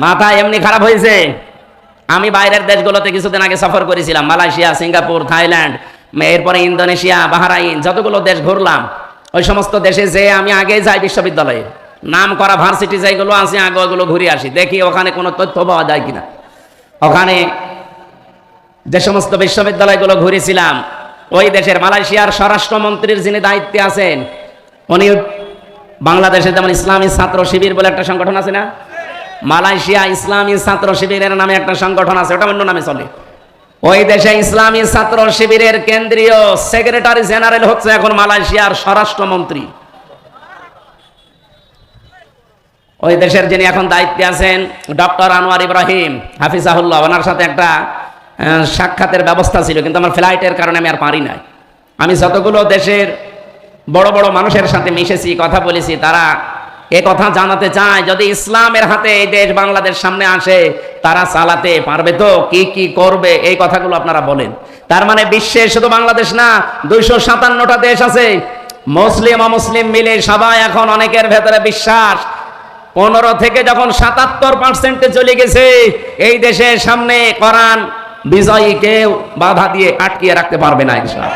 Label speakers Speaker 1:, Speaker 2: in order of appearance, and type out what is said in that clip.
Speaker 1: মাথা এমনি খারাপ হয়েছে। আমি বাইরের দেশগুলোতে কিছুদিন আগে সফর করেছিলাম, মালয়েশিয়া, সিঙ্গাপুর, থাইল্যান্ড, এরপরে ইন্দোনেশিয়া, বাহরাইন, যতগুলো দেশ ঘুরলাম। ওই সমস্ত দেশে যে আমি আগে যাই বিশ্ববিদ্যালয়ে, নাম করা ভার্সিটি যেগুলো আছে আগে ওগুলো ঘুরে আসি, দেখি ওখানে কোনো তথ্য পাওয়া যায় কিনা। ওখানে যে সমস্ত বিশ্ববিদ্যালয়গুলো ঘুরেছিলাম, ওই দেশের মালয়েশিয়ার স্বরাষ্ট্রমন্ত্রীর যিনি দায়িত্বে আছেন, উনি বাংলাদেশে যেমন ইসলামী ছাত্র শিবির বলে একটা সংগঠন আছে না, মালয়েশিয়া ইসলামী ছাত্র শিবিরের নামে একটা সংগঠন আছে, ওটা অন্য নামে চলে। ওই দেশে ইসলামী ছাত্র শিবিরের কেন্দ্রীয় সেক্রেটারি জেনারেল হচ্ছে এখন মালয়েশিয়ার স্বরাষ্ট্রমন্ত্রী। ওই দেশের যিনি এখন দায়িত্বে আছেন ডক্টর আনোয়ার ইব্রাহিম হাফিজাহুল্লাহ, ওনার সাথে একটা সাক্ষাতের ব্যবস্থা ছিল, কিন্তু আমার ফ্লাইটের কারণে আমি আর পারি নাই। আমি যতগুলো দেশের বড় বড় মানুষের সাথে মিশেছি, কথা বলেছি, তারা এ কথা জানাতে চায় যদি ইসলামের হাতে এই দেশ বাংলাদেশ সামনে আসে তারা চালাতে পারবে তো, কি কি করবে, এই কথাগুলো আপনারা বলেন। তার মানে বিশ্বে শুধু বাংলাদেশ না, 257টা দেশ আছে, মুসলিম অমুসলিম মিলে সবাই এখন অনেকের ভেতরে বিশ্বাস 15 থেকে যখন 77% চলে গেছে, এই দেশের সামনে কোরআন বিজয়ীকে বাধা দিয়ে আটকিয়ে রাখতে পারবে না ইনশাআল্লাহ।